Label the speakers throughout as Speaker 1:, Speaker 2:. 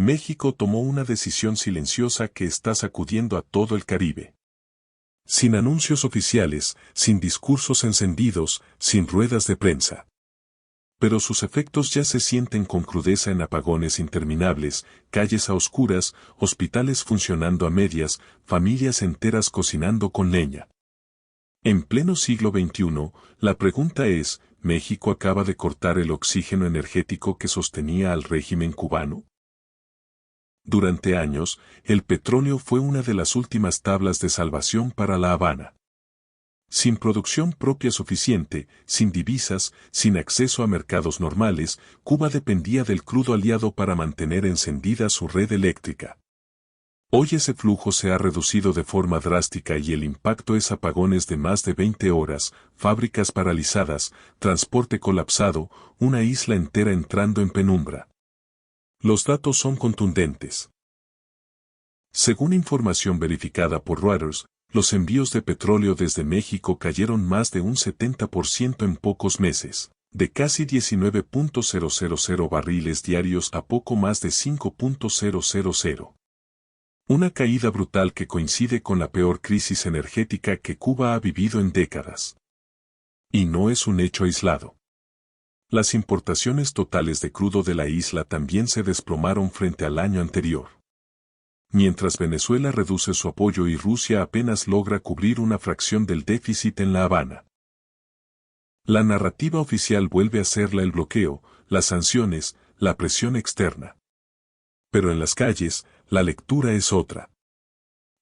Speaker 1: México tomó una decisión silenciosa que está sacudiendo a todo el Caribe. Sin anuncios oficiales, sin discursos encendidos, sin ruedas de prensa. Pero sus efectos ya se sienten con crudeza en apagones interminables, calles a oscuras, hospitales funcionando a medias, familias enteras cocinando con leña. En pleno siglo XXI, la pregunta es, ¿México acaba de cortar el oxígeno energético que sostenía al régimen cubano? Durante años, el petróleo fue una de las últimas tablas de salvación para La Habana. Sin producción propia suficiente, sin divisas, sin acceso a mercados normales, Cuba dependía del crudo aliado para mantener encendida su red eléctrica. Hoy ese flujo se ha reducido de forma drástica y el impacto es apagones de más de 20 horas, fábricas paralizadas, transporte colapsado, una isla entera entrando en penumbra. Los datos son contundentes. Según información verificada por Reuters, los envíos de petróleo desde México cayeron más de un 70% en pocos meses, de casi 19.000 barriles diarios a poco más de 5.000. Una caída brutal que coincide con la peor crisis energética que Cuba ha vivido en décadas. Y no es un hecho aislado. Las importaciones totales de crudo de la isla también se desplomaron frente al año anterior. Mientras Venezuela reduce su apoyo y Rusia apenas logra cubrir una fracción del déficit en La Habana. La narrativa oficial vuelve a serla el bloqueo, las sanciones, la presión externa. Pero en las calles, la lectura es otra.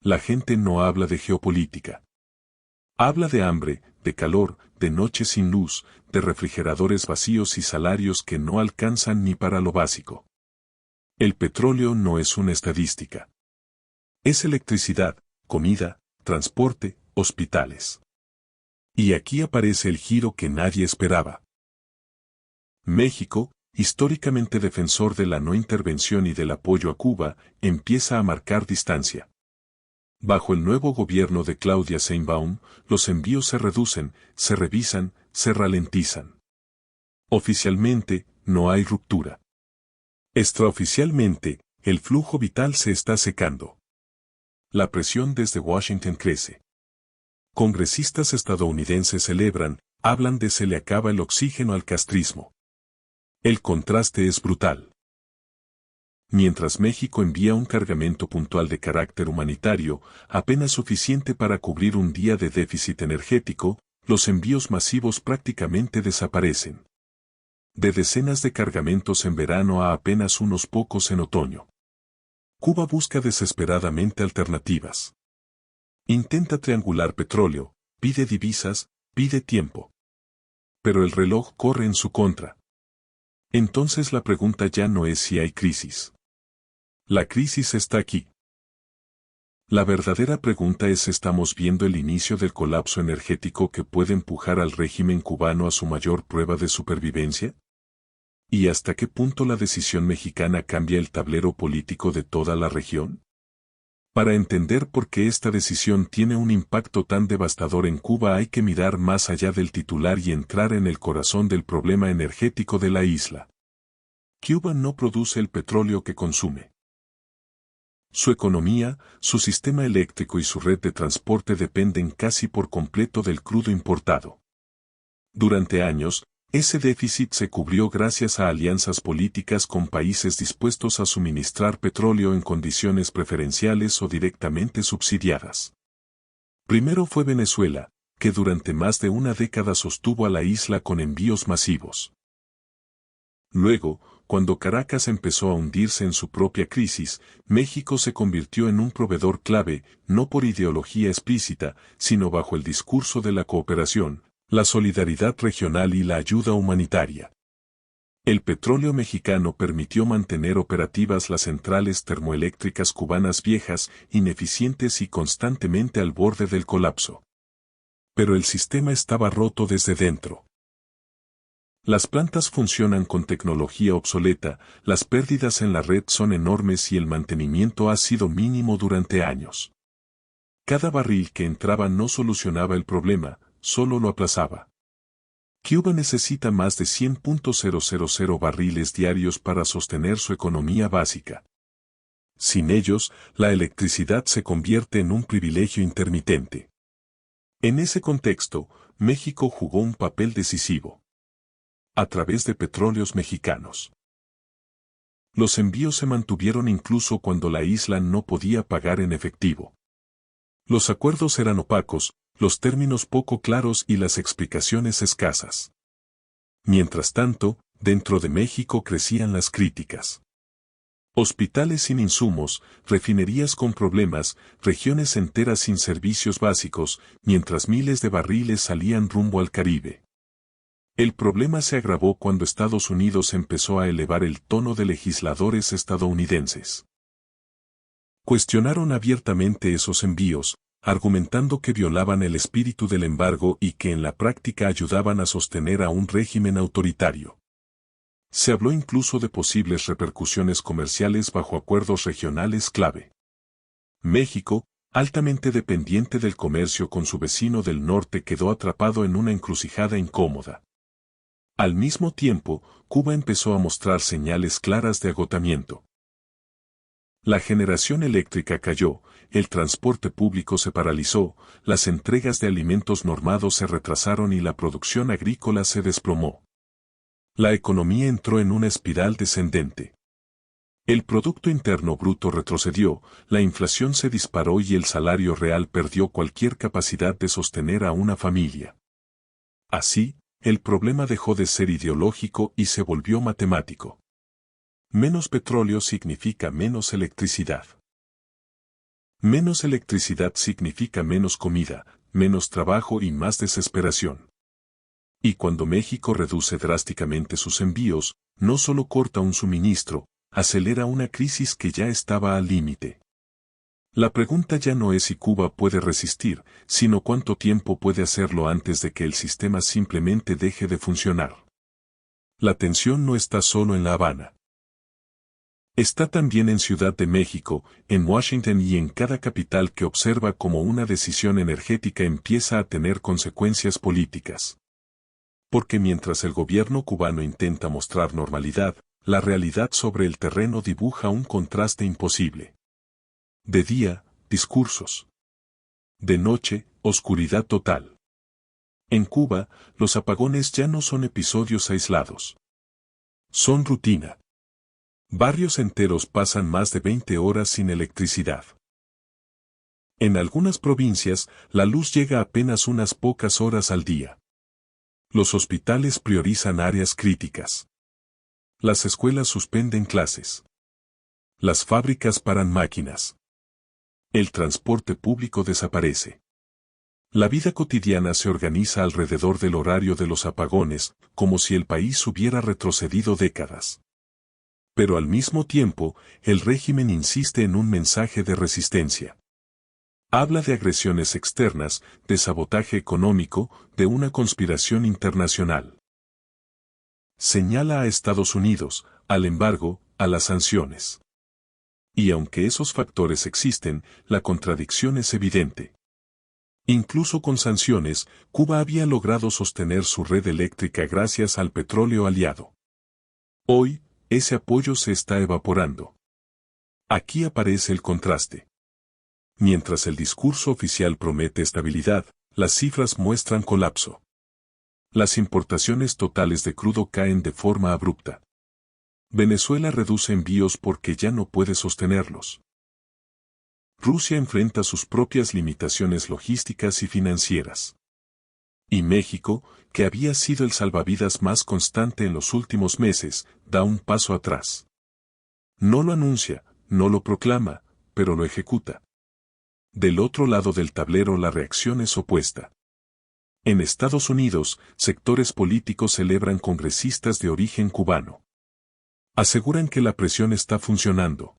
Speaker 1: La gente no habla de geopolítica. Habla de hambre, de calor, de noches sin luz, de refrigeradores vacíos y salarios que no alcanzan ni para lo básico. El petróleo no es una estadística. Es electricidad, comida, transporte, hospitales. Y aquí aparece el giro que nadie esperaba. México, históricamente defensor de la no intervención y del apoyo a Cuba, empieza a marcar distancia. Bajo el nuevo gobierno de Claudia Sheinbaum, los envíos se reducen, se revisan, se ralentizan. Oficialmente, no hay ruptura. Extraoficialmente, el flujo vital se está secando. La presión desde Washington crece. Congresistas estadounidenses celebran, hablan de se le acaba el oxígeno al castrismo. El contraste es brutal. Mientras México envía un cargamento puntual de carácter humanitario, apenas suficiente para cubrir un día de déficit energético, los envíos masivos prácticamente desaparecen. De decenas de cargamentos en verano a apenas unos pocos en otoño. Cuba busca desesperadamente alternativas. Intenta triangular petróleo, pide divisas, pide tiempo. Pero el reloj corre en su contra. Entonces la pregunta ya no es si hay crisis. La crisis está aquí. La verdadera pregunta es: ¿estamos viendo el inicio del colapso energético que puede empujar al régimen cubano a su mayor prueba de supervivencia? ¿Y hasta qué punto la decisión mexicana cambia el tablero político de toda la región? Para entender por qué esta decisión tiene un impacto tan devastador en Cuba hay que mirar más allá del titular y entrar en el corazón del problema energético de la isla. Cuba no produce el petróleo que consume. Su economía, su sistema eléctrico y su red de transporte dependen casi por completo del crudo importado. Durante años, ese déficit se cubrió gracias a alianzas políticas con países dispuestos a suministrar petróleo en condiciones preferenciales o directamente subsidiadas. Primero fue Venezuela, que durante más de una década sostuvo a la isla con envíos masivos. Luego, cuando Caracas empezó a hundirse en su propia crisis, México se convirtió en un proveedor clave, no por ideología explícita, sino bajo el discurso de la cooperación, la solidaridad regional y la ayuda humanitaria. El petróleo mexicano permitió mantener operativas las centrales termoeléctricas cubanas viejas, ineficientes y constantemente al borde del colapso. Pero el sistema estaba roto desde dentro. Las plantas funcionan con tecnología obsoleta, las pérdidas en la red son enormes y el mantenimiento ha sido mínimo durante años. Cada barril que entraba no solucionaba el problema, solo lo aplazaba. Cuba necesita más de 100.000 barriles diarios para sostener su economía básica. Sin ellos, la electricidad se convierte en un privilegio intermitente. En ese contexto, México jugó un papel decisivo. A través de Petróleos Mexicanos. Los envíos se mantuvieron incluso cuando la isla no podía pagar en efectivo. Los acuerdos eran opacos, los términos poco claros y las explicaciones escasas. Mientras tanto, dentro de México crecían las críticas. Hospitales sin insumos, refinerías con problemas, regiones enteras sin servicios básicos, mientras miles de barriles salían rumbo al Caribe. El problema se agravó cuando Estados Unidos empezó a elevar el tono de legisladores estadounidenses. Cuestionaron abiertamente esos envíos, argumentando que violaban el espíritu del embargo y que en la práctica ayudaban a sostener a un régimen autoritario. Se habló incluso de posibles repercusiones comerciales bajo acuerdos regionales clave. México, altamente dependiente del comercio con su vecino del norte, quedó atrapado en una encrucijada incómoda. Al mismo tiempo, Cuba empezó a mostrar señales claras de agotamiento. La generación eléctrica cayó, el transporte público se paralizó, las entregas de alimentos normados se retrasaron y la producción agrícola se desplomó. La economía entró en una espiral descendente. El Producto Interno Bruto retrocedió, la inflación se disparó y el salario real perdió cualquier capacidad de sostener a una familia. Así, el problema dejó de ser ideológico y se volvió matemático. Menos petróleo significa menos electricidad. Menos electricidad significa menos comida, menos trabajo y más desesperación. Y cuando México reduce drásticamente sus envíos, no solo corta un suministro, acelera una crisis que ya estaba al límite. La pregunta ya no es si Cuba puede resistir, sino cuánto tiempo puede hacerlo antes de que el sistema simplemente deje de funcionar. La tensión no está solo en La Habana. Está también en Ciudad de México, en Washington y en cada capital que observa cómo una decisión energética empieza a tener consecuencias políticas. Porque mientras el gobierno cubano intenta mostrar normalidad, la realidad sobre el terreno dibuja un contraste imposible. De día, discursos. De noche, oscuridad total. En Cuba, los apagones ya no son episodios aislados. Son rutina. Barrios enteros pasan más de 20 horas sin electricidad. En algunas provincias, la luz llega apenas unas pocas horas al día. Los hospitales priorizan áreas críticas. Las escuelas suspenden clases. Las fábricas paran máquinas. El transporte público desaparece. La vida cotidiana se organiza alrededor del horario de los apagones, como si el país hubiera retrocedido décadas. Pero al mismo tiempo, el régimen insiste en un mensaje de resistencia. Habla de agresiones externas, de sabotaje económico, de una conspiración internacional. Señala a Estados Unidos, al embargo, a las sanciones. Y aunque esos factores existen, la contradicción es evidente. Incluso con sanciones, Cuba había logrado sostener su red eléctrica gracias al petróleo aliado. Hoy, ese apoyo se está evaporando. Aquí aparece el contraste. Mientras el discurso oficial promete estabilidad, las cifras muestran colapso. Las importaciones totales de crudo caen de forma abrupta. Venezuela reduce envíos porque ya no puede sostenerlos. Rusia enfrenta sus propias limitaciones logísticas y financieras. Y México, que había sido el salvavidas más constante en los últimos meses, da un paso atrás. No lo anuncia, no lo proclama, pero lo ejecuta. Del otro lado del tablero la reacción es opuesta. En Estados Unidos, sectores políticos celebran congresistas de origen cubano. Aseguran que la presión está funcionando.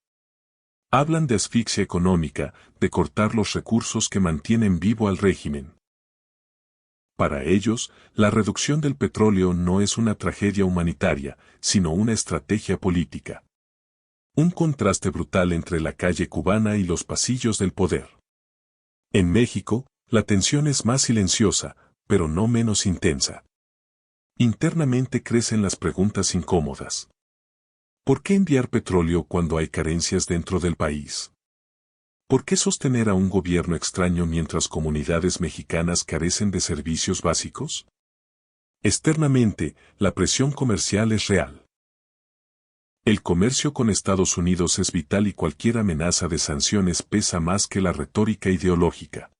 Speaker 1: Hablan de asfixia económica, de cortar los recursos que mantienen vivo al régimen. Para ellos, la reducción del petróleo no es una tragedia humanitaria, sino una estrategia política. Un contraste brutal entre la calle cubana y los pasillos del poder. En México, la tensión es más silenciosa, pero no menos intensa. Internamente crecen las preguntas incómodas. ¿Por qué enviar petróleo cuando hay carencias dentro del país? ¿Por qué sostener a un gobierno extraño mientras comunidades mexicanas carecen de servicios básicos? Externamente, la presión comercial es real. El comercio con Estados Unidos es vital y cualquier amenaza de sanciones pesa más que la retórica ideológica.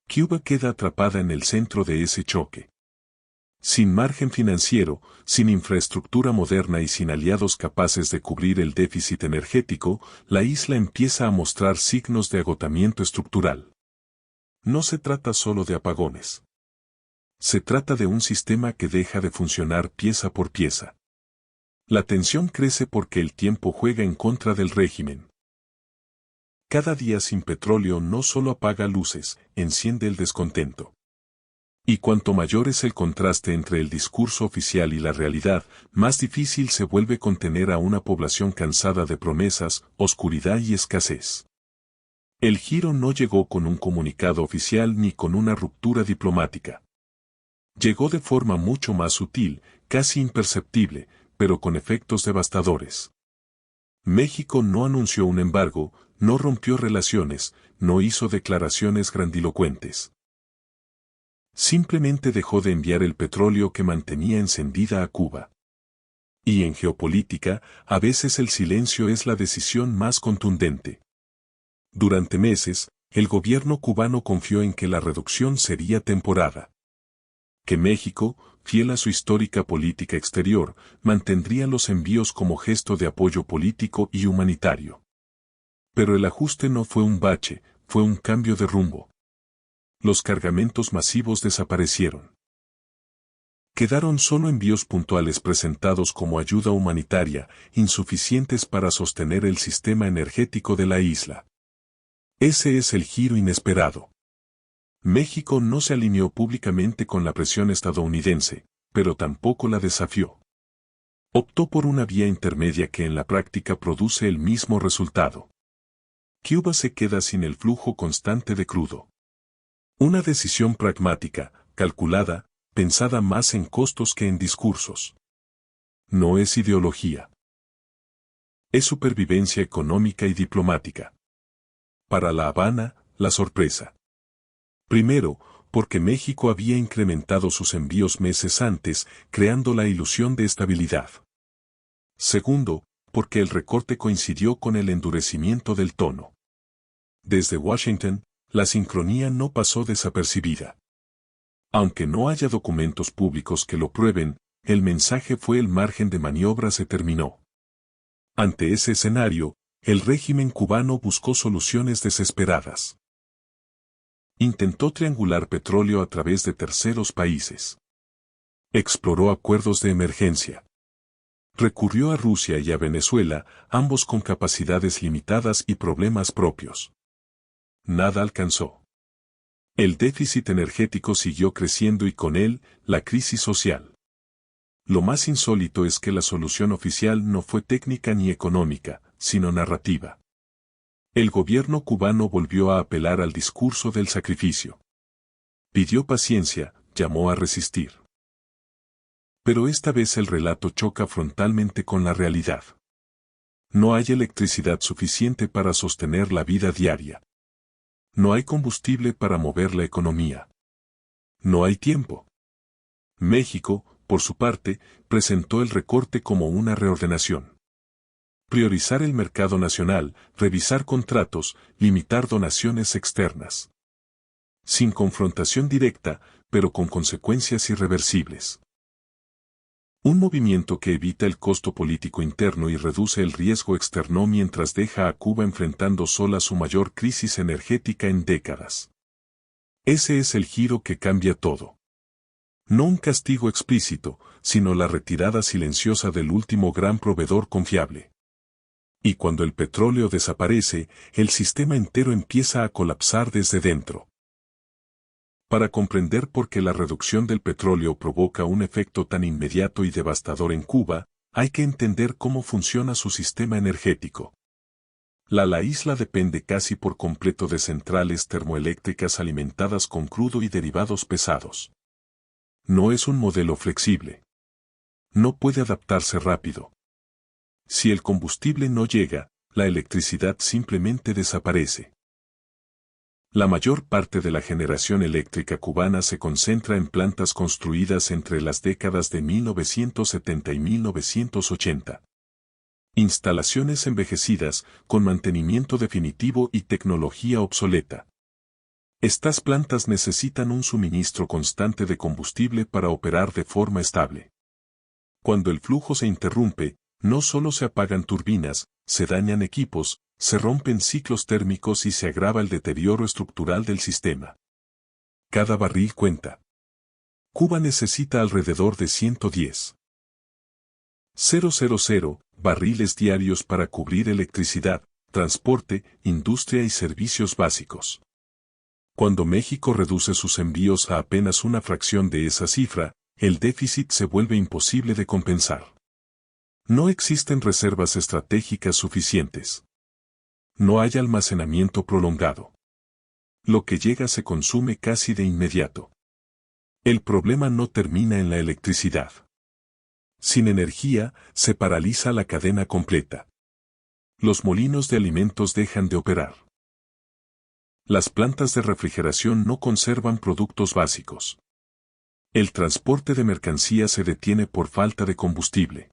Speaker 1: Cuba queda atrapada en el centro de ese choque. Sin margen financiero, sin infraestructura moderna y sin aliados capaces de cubrir el déficit energético, la isla empieza a mostrar signos de agotamiento estructural. No se trata solo de apagones. Se trata de un sistema que deja de funcionar pieza por pieza. La tensión crece porque el tiempo juega en contra del régimen. Cada día sin petróleo no solo apaga luces, enciende el descontento. Y cuanto mayor es el contraste entre el discurso oficial y la realidad, más difícil se vuelve contener a una población cansada de promesas, oscuridad y escasez. El giro no llegó con un comunicado oficial ni con una ruptura diplomática. Llegó de forma mucho más sutil, casi imperceptible, pero con efectos devastadores. México no anunció un embargo, no rompió relaciones, no hizo declaraciones grandilocuentes. Simplemente dejó de enviar el petróleo que mantenía encendida a Cuba. Y en geopolítica, a veces el silencio es la decisión más contundente. Durante meses, el gobierno cubano confió en que la reducción sería temporada. Que México, fiel a su histórica política exterior, mantendría los envíos como gesto de apoyo político y humanitario. Pero el ajuste no fue un bache, fue un cambio de rumbo. Los cargamentos masivos desaparecieron. Quedaron solo envíos puntuales presentados como ayuda humanitaria, insuficientes para sostener el sistema energético de la isla. Ese es el giro inesperado. México no se alineó públicamente con la presión estadounidense, pero tampoco la desafió. Optó por una vía intermedia que en la práctica produce el mismo resultado. Cuba se queda sin el flujo constante de crudo. Una decisión pragmática, calculada, pensada más en costos que en discursos. No es ideología. Es supervivencia económica y diplomática. Para La Habana, la sorpresa. Primero, porque México había incrementado sus envíos meses antes, creando la ilusión de estabilidad. Segundo, porque el recorte coincidió con el endurecimiento del tono. Desde Washington, la sincronía no pasó desapercibida. Aunque no haya documentos públicos que lo prueben, el mensaje fue el margen de maniobra se terminó. Ante ese escenario, el régimen cubano buscó soluciones desesperadas. Intentó triangular petróleo a través de terceros países. Exploró acuerdos de emergencia. Recurrió a Rusia y a Venezuela, ambos con capacidades limitadas y problemas propios. Nada alcanzó. El déficit energético siguió creciendo y con él, la crisis social. Lo más insólito es que la solución oficial no fue técnica ni económica, sino narrativa. El gobierno cubano volvió a apelar al discurso del sacrificio. Pidió paciencia, llamó a resistir. Pero esta vez el relato choca frontalmente con la realidad. No hay electricidad suficiente para sostener la vida diaria. No hay combustible para mover la economía. No hay tiempo. México, por su parte, presentó el recorte como una reordenación. Priorizar el mercado nacional, revisar contratos, limitar donaciones externas. Sin confrontación directa, pero con consecuencias irreversibles. Un movimiento que evita el costo político interno y reduce el riesgo externo mientras deja a Cuba enfrentando sola su mayor crisis energética en décadas. Ese es el giro que cambia todo. No un castigo explícito, sino la retirada silenciosa del último gran proveedor confiable. Y cuando el petróleo desaparece, el sistema entero empieza a colapsar desde dentro. Para comprender por qué la reducción del petróleo provoca un efecto tan inmediato y devastador en Cuba, hay que entender cómo funciona su sistema energético. La isla depende casi por completo de centrales termoeléctricas alimentadas con crudo y derivados pesados. No es un modelo flexible. No puede adaptarse rápido. Si el combustible no llega, la electricidad simplemente desaparece. La mayor parte de la generación eléctrica cubana se concentra en plantas construidas entre las décadas de 1970 y 1980. Instalaciones envejecidas, con mantenimiento definitivo y tecnología obsoleta. Estas plantas necesitan un suministro constante de combustible para operar de forma estable. Cuando el flujo se interrumpe, no solo se apagan turbinas, se dañan equipos, se rompen ciclos térmicos y se agrava el deterioro estructural del sistema. Cada barril cuenta. Cuba necesita alrededor de 110,000 barriles diarios para cubrir electricidad, transporte, industria y servicios básicos. Cuando México reduce sus envíos a apenas una fracción de esa cifra, el déficit se vuelve imposible de compensar. No existen reservas estratégicas suficientes. No hay almacenamiento prolongado. Lo que llega se consume casi de inmediato. El problema no termina en la electricidad. Sin energía, se paraliza la cadena completa. Los molinos de alimentos dejan de operar. Las plantas de refrigeración no conservan productos básicos. El transporte de mercancías se detiene por falta de combustible.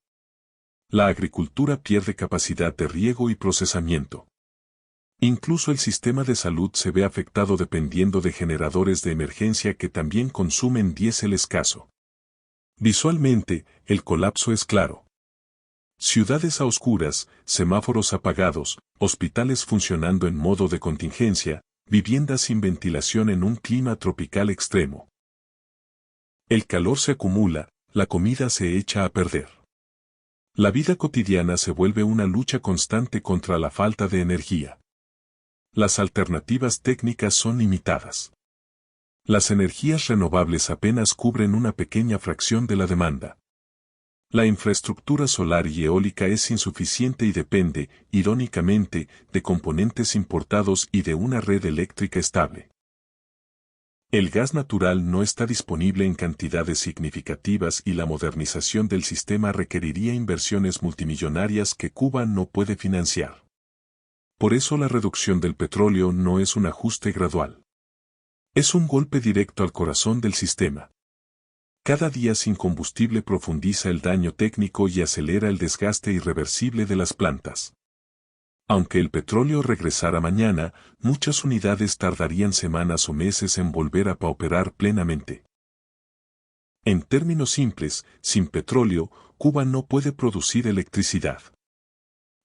Speaker 1: La agricultura pierde capacidad de riego y procesamiento. Incluso el sistema de salud se ve afectado dependiendo de generadores de emergencia que también consumen diésel escaso. Visualmente, el colapso es claro. Ciudades a oscuras, semáforos apagados, hospitales funcionando en modo de contingencia, viviendas sin ventilación en un clima tropical extremo. El calor se acumula, la comida se echa a perder. La vida cotidiana se vuelve una lucha constante contra la falta de energía. Las alternativas técnicas son limitadas. Las energías renovables apenas cubren una pequeña fracción de la demanda. La infraestructura solar y eólica es insuficiente y depende, irónicamente, de componentes importados y de una red eléctrica estable. El gas natural no está disponible en cantidades significativas y la modernización del sistema requeriría inversiones multimillonarias que Cuba no puede financiar. Por eso la reducción del petróleo no es un ajuste gradual. Es un golpe directo al corazón del sistema. Cada día sin combustible profundiza el daño técnico y acelera el desgaste irreversible de las plantas. Aunque el petróleo regresara mañana, muchas unidades tardarían semanas o meses en volver a operar plenamente. En términos simples, sin petróleo, Cuba no puede producir electricidad.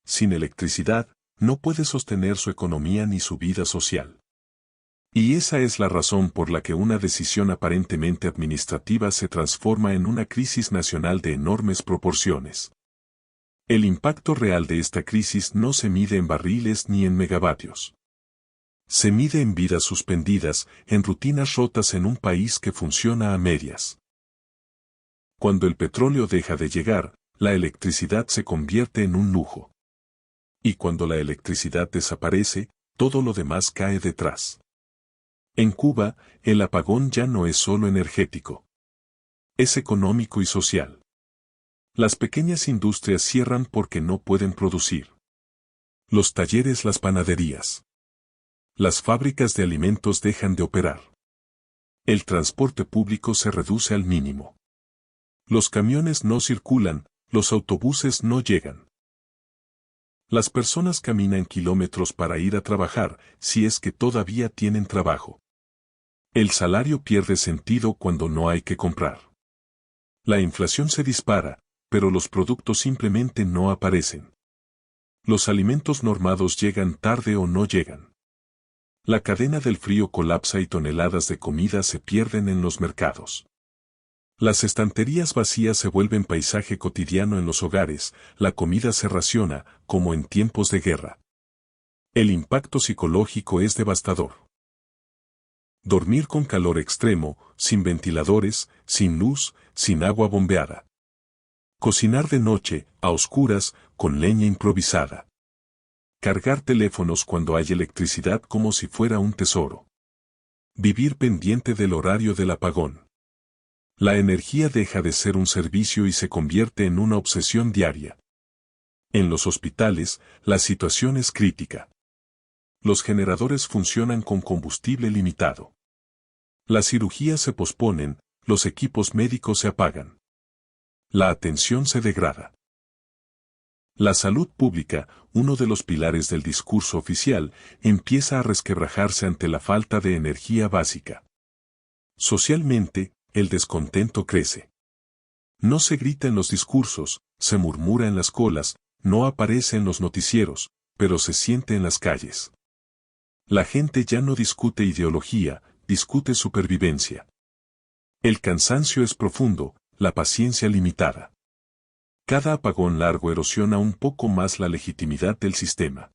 Speaker 1: Sin electricidad, no puede sostener su economía ni su vida social. Y esa es la razón por la que una decisión aparentemente administrativa se transforma en una crisis nacional de enormes proporciones. El impacto real de esta crisis no se mide en barriles ni en megavatios. Se mide en vidas suspendidas, en rutinas rotas en un país que funciona a medias. Cuando el petróleo deja de llegar, la electricidad se convierte en un lujo. Y cuando la electricidad desaparece, todo lo demás cae detrás. En Cuba, el apagón ya no es solo energético. Es económico y social. Las pequeñas industrias cierran porque no pueden producir. Los talleres, las panaderías. Las fábricas de alimentos dejan de operar. El transporte público se reduce al mínimo. Los camiones no circulan, los autobuses no llegan. Las personas caminan kilómetros para ir a trabajar, si es que todavía tienen trabajo. El salario pierde sentido cuando no hay que comprar. La inflación se dispara, pero los productos simplemente no aparecen. Los alimentos normados llegan tarde o no llegan. La cadena del frío colapsa y toneladas de comida se pierden en los mercados. Las estanterías vacías se vuelven paisaje cotidiano en los hogares, la comida se raciona, como en tiempos de guerra. El impacto psicológico es devastador. Dormir con calor extremo, sin ventiladores, sin luz, sin agua bombeada. Cocinar de noche, a oscuras, con leña improvisada. Cargar teléfonos cuando hay electricidad como si fuera un tesoro. Vivir pendiente del horario del apagón. La energía deja de ser un servicio y se convierte en una obsesión diaria. En los hospitales, la situación es crítica. Los generadores funcionan con combustible limitado. Las cirugías se posponen, los equipos médicos se apagan. La atención se degrada. La salud pública, uno de los pilares del discurso oficial, empieza a resquebrajarse ante la falta de energía básica. Socialmente, el descontento crece. No se grita en los discursos, se murmura en las colas, no aparece en los noticieros, pero se siente en las calles. La gente ya no discute ideología, discute supervivencia. El cansancio es profundo, la paciencia limitada. Cada apagón largo erosiona un poco más la legitimidad del sistema.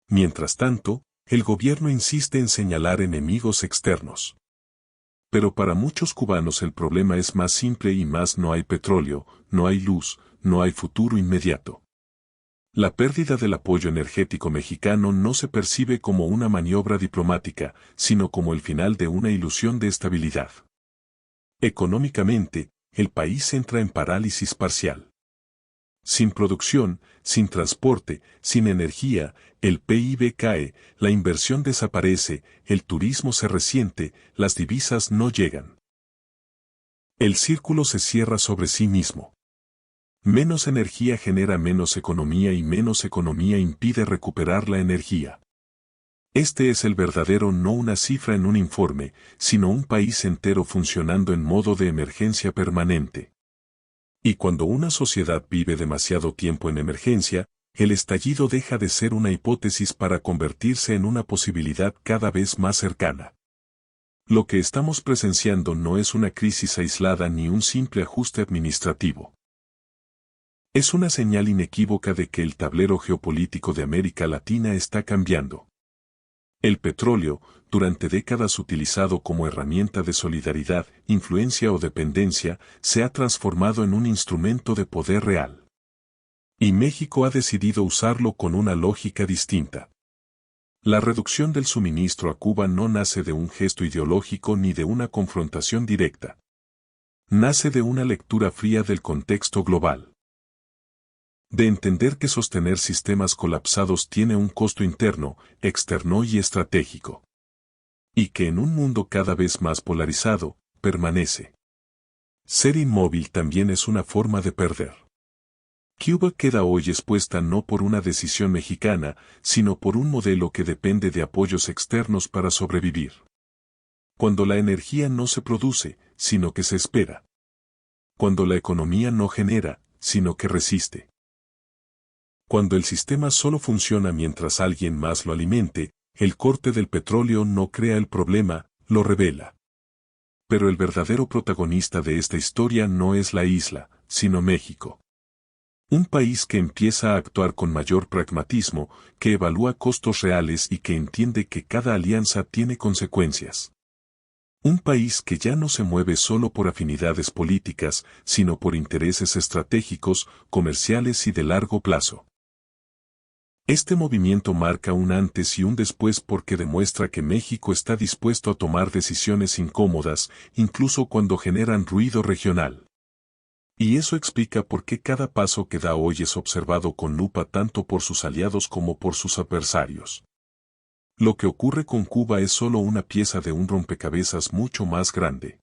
Speaker 1: Mientras tanto, el gobierno insiste en señalar enemigos externos. Pero para muchos cubanos el problema es más simple y más: no hay petróleo, no hay luz, no hay futuro inmediato. La pérdida del apoyo energético mexicano no se percibe como una maniobra diplomática, sino como el final de una ilusión de estabilidad. Económicamente, el país entra en parálisis parcial. Sin producción, sin transporte, sin energía, el PIB cae, la inversión desaparece, el turismo se resiente, las divisas no llegan. El círculo se cierra sobre sí mismo. Menos energía genera menos economía y menos economía impide recuperar la energía. Este es el verdadero, no una cifra en un informe, sino un país entero funcionando en modo de emergencia permanente. Y cuando una sociedad vive demasiado tiempo en emergencia, el estallido deja de ser una hipótesis para convertirse en una posibilidad cada vez más cercana. Lo que estamos presenciando no es una crisis aislada ni un simple ajuste administrativo. Es una señal inequívoca de que el tablero geopolítico de América Latina está cambiando. El petróleo, durante décadas utilizado como herramienta de solidaridad, influencia o dependencia, se ha transformado en un instrumento de poder real. Y México ha decidido usarlo con una lógica distinta. La reducción del suministro a Cuba no nace de un gesto ideológico ni de una confrontación directa. Nace de una lectura fría del contexto global. De entender que sostener sistemas colapsados tiene un costo interno, externo y estratégico. Y que en un mundo cada vez más polarizado, permanece. Ser inmóvil también es una forma de perder. Cuba queda hoy expuesta no por una decisión mexicana, sino por un modelo que depende de apoyos externos para sobrevivir. Cuando la energía no se produce, sino que se espera. Cuando la economía no genera, sino que resiste. Cuando el sistema solo funciona mientras alguien más lo alimente, el corte del petróleo no crea el problema, lo revela. Pero el verdadero protagonista de esta historia no es la isla, sino México. Un país que empieza a actuar con mayor pragmatismo, que evalúa costos reales y que entiende que cada alianza tiene consecuencias. Un país que ya no se mueve solo por afinidades políticas, sino por intereses estratégicos, comerciales y de largo plazo. Este movimiento marca un antes y un después porque demuestra que México está dispuesto a tomar decisiones incómodas, incluso cuando generan ruido regional. Y eso explica por qué cada paso que da hoy es observado con lupa tanto por sus aliados como por sus adversarios. Lo que ocurre con Cuba es solo una pieza de un rompecabezas mucho más grande.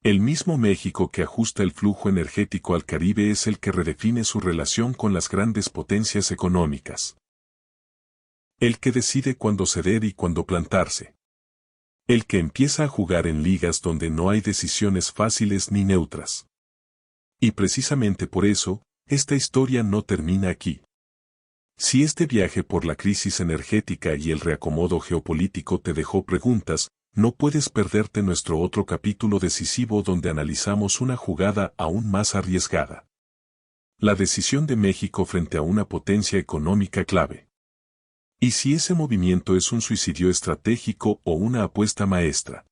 Speaker 1: El mismo México que ajusta el flujo energético al Caribe es el que redefine su relación con las grandes potencias económicas. El que decide cuándo ceder y cuándo plantarse. El que empieza a jugar en ligas donde no hay decisiones fáciles ni neutras. Y precisamente por eso, esta historia no termina aquí. Si este viaje por la crisis energética y el reacomodo geopolítico te dejó preguntas, no puedes perderte nuestro otro capítulo decisivo donde analizamos una jugada aún más arriesgada. La decisión de México frente a una potencia económica clave. ¿Y si ese movimiento es un suicidio estratégico o una apuesta maestra?